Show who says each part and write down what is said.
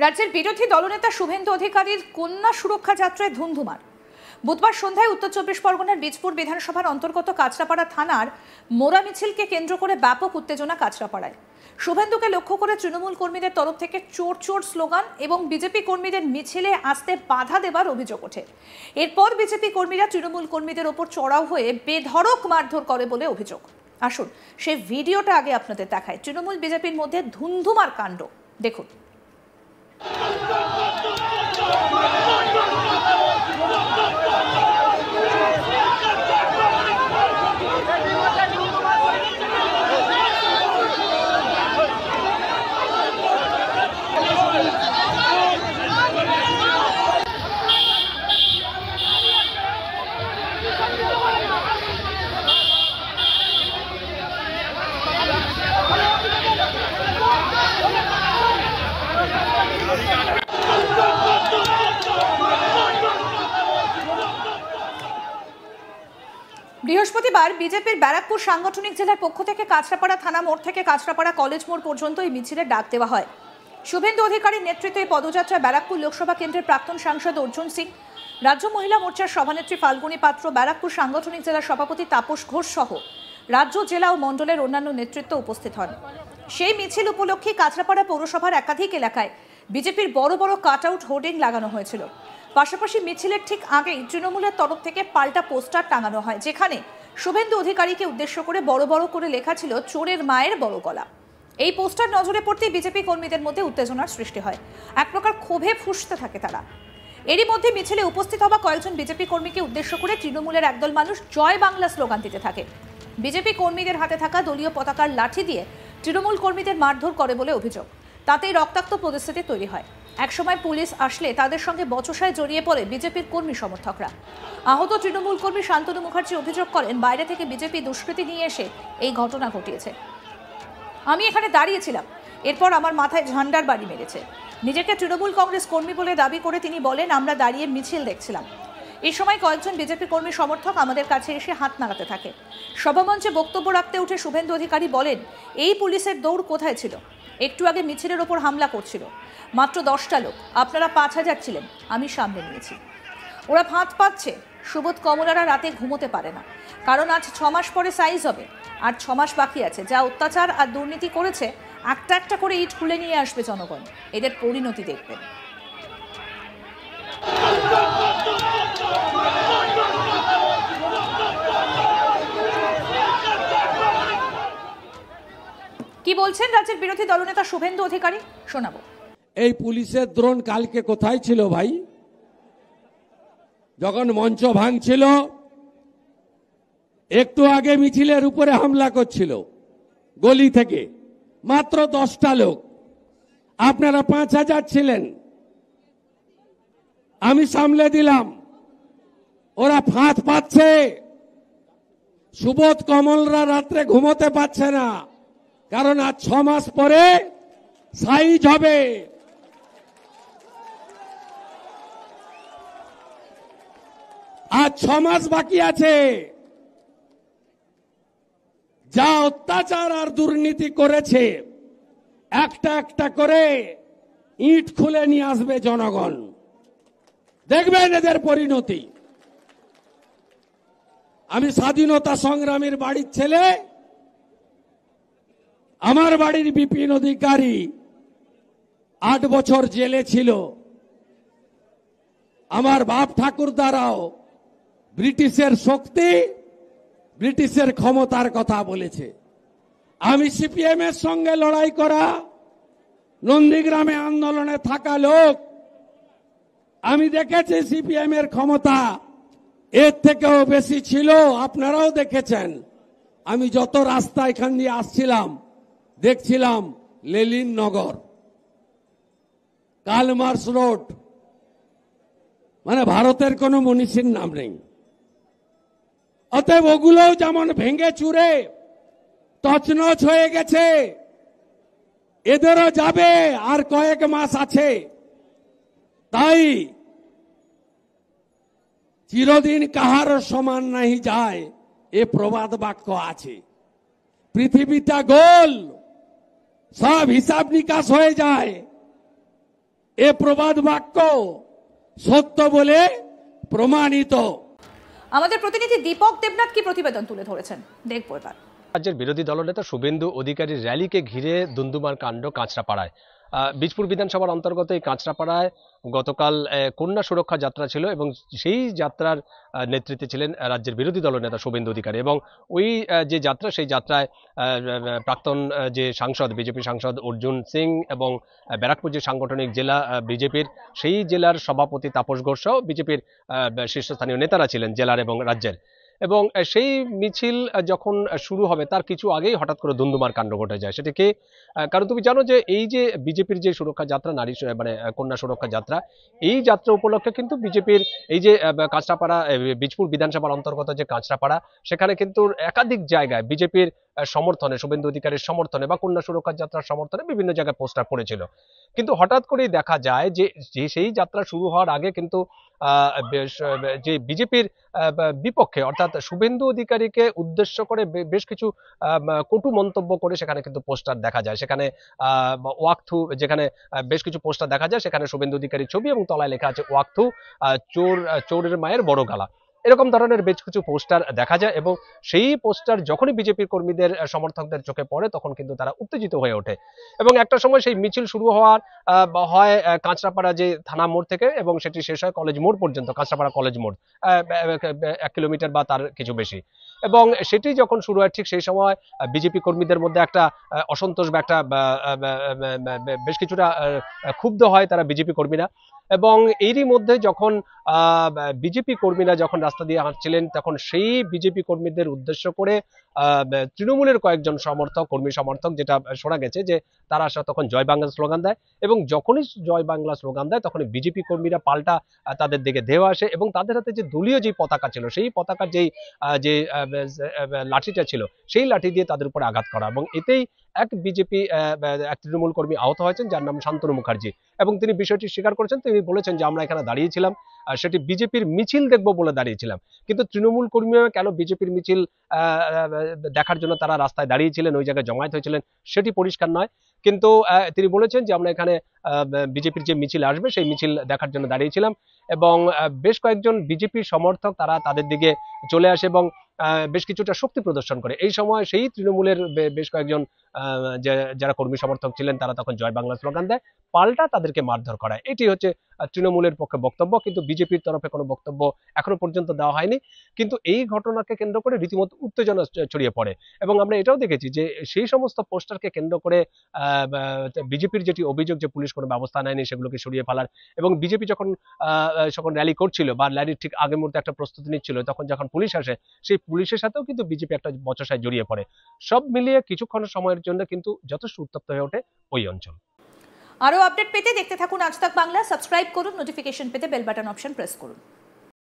Speaker 1: রাজ্যের বিরোধী দলনেতা শুভেন্দু অধিকারীর কন্যা সুরক্ষা যাত্রায় ধুন্ধুমার। বুধবার সন্ধ্যায় উত্তর চব্বিশ পরগনার বীজপুর বিধানসভার অন্তর্গত কাঁচরাপাড়া থানার মোড়া মিছিলকে কেন্দ্র করে ব্যাপক উত্তেজনা কাঁচরাপাড়ায়। শুভেন্দুকে লক্ষ্য করে তৃণমূল কর্মীদের তরফ থেকে চোর চোর স্লোগান এবং বিজেপি কর্মীদের মিছিলে আসতে বাধা দেবার অভিযোগ ওঠে। এরপর বিজেপি কর্মীরা তৃণমূল কর্মীদের ওপর চড়াও হয়ে বেধড়ক মারধর করে বলে অভিযোগ। আসুন সেই ভিডিওটা আগে আপনাদের দেখায়। তৃণমূল বিজেপির মধ্যে ধুন্ধুমার কাণ্ড দেখুন। বৃহস্পতিবার বিজেপির ব্যারাকপুর সাংগঠনিক জেলার পক্ষ থেকে কাঁচরাপাড়া থানা মোড় থেকে কাঁচরাপাড়া কলেজ মোড় পর্যন্ত এই মিছিলের ডাক দেওয়া হয়। শুভেন্দু অধিকারীর নেতৃত্বে এই পদযাত্রায় ব্যারাকপুর লোকসভা কেন্দ্রের প্রাক্তন সাংসদ অর্জুন সিং, রাজ্য মহিলা মোর্চার সভানেত্রী ফাল্গুনী পাত্র, ব্যারাকপুর সাংগঠনিক জেলার সভাপতি তাপস ঘোষ সহ রাজ্য, জেলা ও মণ্ডলের অন্যান্য নেতৃত্ব উপস্থিত হন। সেই মিছিল উপলক্ষে কাঁচরাপাড়া পৌরসভার একাধিক এলাকায় বিজেপির বড় বড় কাট আউট হোর্ডিং লাগানো হয়েছিল। পাশাপাশি মিছিলের ঠিক আগেই তৃণমূলের তরফ থেকে পাল্টা পোস্টার টাঙানো হয়, যেখানে শুভেন্দু অধিকারীকে উদ্দেশ্য করে বড় বড় করে লেখা ছিল চোরের মায়ের বড় গলা। এই পোস্টার নজরে পড়তেই বিজেপি কর্মীদের মধ্যে উত্তেজনার সৃষ্টি হয়। এক প্রকার ক্ষোভে ফুঁসতে থাকে তারা। এরই মধ্যে মিছিলে উপস্থিত হওয়া কয়েকজন বিজেপি কর্মীকে উদ্দেশ্য করে তৃণমূলের একদল মানুষ জয় বাংলা স্লোগান দিতে থাকে। বিজেপি কর্মীদের হাতে থাকা দলীয় পতাকার লাঠি দিয়ে তৃণমূল কর্মীদের মারধর করে বলে অভিযোগ। তাতেই রক্তাক্ত পরিস্থিতি তৈরি হয়। একসময় পুলিশ আসলে তাদের সঙ্গে বচসায় জড়িয়ে পড়ে বিজেপির কর্মী সমর্থকরা। আহত তৃণমূল কর্মী শান্তনু মুখার্জি অভিযোগ করেন, বাইরে থেকে বিজেপি দুষ্কৃতী নিয়ে এসে এই ঘটনা ঘটিয়েছে। আমি এখানে দাঁড়িয়েছিলাম, এরপর আমার মাথায় ঝান্ডার বাড়ি মেরেছে। নিজেকে তৃণমূল কংগ্রেস কর্মী বলে দাবি করে তিনি বলেন, আমরা দাঁড়িয়ে মিছিল দেখছিলাম। এই সময় কয়েকজন বিজেপি কর্মী সমর্থক আমাদের কাছে এসে হাত নাড়াতে থাকে। সভামঞ্চে বক্তব্য রাখতে উঠে শুভেন্দু অধিকারী বলেন, এই পুলিশের দৌড় কোথায় ছিল? একটু আগে মিছিলের ওপর হামলা করছিল, মাত্র 10টা লোক, আপনারা 5000 ছিলেন, আমি সামনে নিয়েছি। ওরা ফাঁদ পাচ্ছে। সুবোধ কমলারা রাতে ঘুমোতে পারে না, কারণ আজ 6 মাস পরে সাইজ হবে, আর 6 মাস বাকি আছে। যা অত্যাচার আর দুর্নীতি করেছে, একটা একটা করে ইট খুলে নিয়ে আসবে জনগণ, এদের পরিণতি দেখবেন। কি বলছেন রাজ্যের বিরোধী দলনেতা শুভেন্দু অধিকারী, শোনাবো।
Speaker 2: এই পুলিশের দ্রোণ কালকে কোথায় ছিল ভাই? যখন মঞ্চ ভাঙছিল, একটু আগে মিছিলের উপরে হামলা করছিল গলি থেকে, মাত্র 10টা লোক, আপনারা 5000 ছিলেন, আমি সামলে দিলাম। ওরা ফাঁদ পাচ্ছে। সুবোধ কমলরা রাত্রে ঘুমোতে পারছে না, কারণ আজ 6 মাস পরে সাইজ হবে। আজ 6 মাস বাকি আছে। যা অত্যাচার আর দুর্নীতি করেছে, একটা একটা করে ইট খুলে নিয়ে আসবে জনগণ, দেখবেন এদের পরিণতি। আমি স্বাধীনতা সংগ্রামীর বাড়ির ছেলে। আমার বাড়ির বিপিন অধিকারী 8 বছর জেলে ছিল। আমার বাপ ঠাকুর দ্বারাও ব্রিটিশের শক্তি, ব্রিটিশের ক্ষমতার কথা বলেছে। আমি সিপিএম এর সঙ্গে লড়াই করা, নন্দীগ্রামে আন্দোলনে থাকা লোক। আমি দেখেছি সিপিএম এর ক্ষমতা এর থেকেও বেশি ছিল, আপনারাও দেখেছেন। আমি যত রাস্তা এখান দিয়ে আসছিলাম, দেখছিলাম লেলিন নগর, কালমার্স রোড, মানে ভারতের কোনো মনীষীর নাম নেই। অতএব ওগুলোও যেমন ভেঙে চুরে তছনছ হয়ে গেছে, এদেরও যাবে, আর কয়েক মাস আছে। তাই চিরদিন কাহার সমান নাহি যায়, এ প্রবাদ বাক্য আছে। পৃথিবীটা গোল, সব হিসাব নিকাশ হয়ে যায়। এ প্রবাদ বাক্য সত্য বলে প্রমাণিত।
Speaker 1: আমাদের প্রতিনিধি দীপক দেবনাথ কি প্রতিবেদন তুলে ধরেছেন দেখবো এবার।
Speaker 3: রাজ্যের বিরোধী দলনেতা শুভেন্দু অধিকারীর র্যালিকে ঘিরে দুন্দুমার কাণ্ড কাঁচরাপাড়ায়। বীজপুর বিধানসভার অন্তর্গত এই কাঁচরাপাড়ায় গতকাল কন্যা সুরক্ষা যাত্রা ছিল এবং সেই যাত্রার নেতৃত্বে ছিলেন রাজ্যের বিরোধী দলনেতা শুভেন্দু অধিকারী এবং ওই যে যাত্রা, সেই যাত্রায় প্রাক্তন যে সাংসদ, বিজেপি সাংসদ অর্জুন সিং এবং ব্যারাকপুর যে সাংগঠনিক জেলা বিজেপির, সেই জেলার সভাপতি তাপস ঘোষ সহ বিজেপির শীর্ষস্থানীয় নেতারা ছিলেন জেলার এবং রাজ্যের। এবং সেই মিছিল যখন শুরু হবে তার কিছু আগেই হঠাৎ করে দুন্দুমার কাণ্ড ঘটে যায়। সেটাকে কারণ তুমি জানো যে এই যে বিজেপির যে সুরক্ষা যাত্রা, নারী মানে কন্যা সুরক্ষা যাত্রা, এই যাত্রা উপলক্ষে কিন্তু বিজেপির এই যে কাঁচরাপাড়া, বীজপুর বিধানসভার অন্তর্গত যে কাঁচরাপাড়া, সেখানে কিন্তু একাধিক জায়গায় বিজেপির সমর্থনে, শুভেন্দু অধিকারীর সমর্থনে বা কন্যা সুরক্ষা যাত্রার সমর্থনে বিভিন্ন জায়গায় পোস্টার পড়েছিল। কিন্তু হঠাৎ করেই দেখা যায় যে সেই যাত্রা শুরু হওয়ার আগে কিন্তু যে বিজেপির বিপক্ষে অর্থাৎ শুভেন্দু অধিকারীকে উদ্দেশ্য করে বেশ কিছু কটু মন্তব্য করে সেখানে কিন্তু পোস্টার দেখা যায়। সেখানে ওয়াকথু, যেখানে বেশ কিছু পোস্টার দেখা যায়, সেখানে শুভেন্দু অধিকারীর ছবি এবং তলায় লেখা আছে ওয়াকথু, চোরের মায়ের বড় গালা, এরকম ধরনের বেশ কিছু পোস্টার দেখা যায়। এবং সেই পোস্টার যখনই বিজেপির কর্মীদের সমর্থকদের চোখে পড়ে তখন কিন্তু তারা উত্তেজিত হয়ে ওঠে এবং একটা সময় সেই মিছিল শুরু হয় কাঁচরাপাড়া যে থানা মোড় থেকে এবং সেটি শেষ হয় কলেজ মোড় পর্যন্ত, কাঁচরাপাড়া কলেজ মোড়, 1 কিলোমিটার বা তার কিছু বেশি। এবং সেটি যখন শুরু হয় ঠিক সেই সময় বিজেপি কর্মীদের মধ্যে একটা অসন্তোষ বা একটা বেশ কিছুটা ক্ষুব্ধ হয় তারা, বিজেপি কর্মীরা। এবং এরই মধ্যে যখন বিজেপি কর্মীরা যখন রাস্তা দিয়ে হাঁটছিলেন তখন সেই বিজেপি কর্মীদের উদ্দেশ্য করে তৃণমূলের কয়েকজন কর্মী সমর্থক, যেটা শোনা গেছে যে তারা তখন জয় বাংলা স্লোগান দেয় এবং যখনই জয় বাংলা স্লোগান দেয় তখনই বিজেপি কর্মীরা পাল্টা তাদের দিকে ধেয়ে আসে এবং তাদের হাতে যে দলীয় যে পতাকা ছিল, সেই পতাকার যে লাঠিটা ছিল, সেই লাঠি দিয়ে তাদের উপরে আঘাত করা এবং এতেই এক তৃণমূল কর্মী আহত হয়েছেন যার নাম শান্তনু মুখার্জি। এবং তিনি বিষয়টি স্বীকার করেছেন। তিনি বলেছেন যে আমরা এখানে দাঁড়িয়েছিলাম, সেটি বিজেপির মিছিল দেখবো বলে দাঁড়িয়েছিলাম, কিন্তু তৃণমূল কর্মীরা কেন বিজেপির মিছিল দেখার জন্য তারা রাস্তায় দাঁড়িয়েছিলেন, ওই জায়গায় জমায়েত হয়েছিলেন, সেটি পরিষ্কার নয়। কিন্তু তিনি বলেছেন যে আমরা এখানে বিজেপির যে মিছিল আসবে সেই মিছিল দেখার জন্য দাঁড়িয়েছিলাম এবং বেশ কয়েকজন বিজেপির সমর্থক তারা তাদের দিকে চলে আসে এবং বেশ কিছুটা শক্তি প্রদর্শন করে। এই সময় সেই তৃণমূলের বেশ কয়েকজন যারা কর্মী সমর্থক ছিলেন তারা তখন জয় বাংলা স্লোগান দেয়, পাল্টা তাদেরকে মারধর করায়। এটি হচ্ছে তৃণমূলের পক্ষে বক্তব্য, কিন্তু বিজেপির তরফে কোনো বক্তব্য এখনো পর্যন্ত দেওয়া হয়নি। কিন্তু এই ঘটনাকে কেন্দ্র করে রীতিমতো উত্তেজনা ছড়িয়ে পড়ে এবং আমরা এটাও দেখেছি যে সেই সমস্ত পোস্টারকে কেন্দ্র করে বিজেপির যেটি অভিযোগ যে পুলিশ কোনো ব্যবস্থা নেয়নি সেগুলোকে সরিয়ে ফেলার, এবং বিজেপি যখন র্যালি করছিল বা র্যালির ঠিক আগের মুহূর্তে একটা প্রস্তুতি নিচ্ছিল, তখন যখন পুলিশ আসে সেই পুলিশের সাথেও কিন্তু বিজেপি একটা বচসায় জড়িয়ে পড়ে। সব মিলিয়ে কিছুক্ষণ সময়ের জন্য কিন্তু যথেষ্ট উত্তপ্ত হয়ে ওঠে ওই অঞ্চল।
Speaker 1: আরো আপডেট পেতে দেখতে থাকুন আজ তাক বাংলা, সাবস্ক্রাইব করুন, নোটিফিকেশন পেতে বেল বাটন অপশন প্রেস করুন।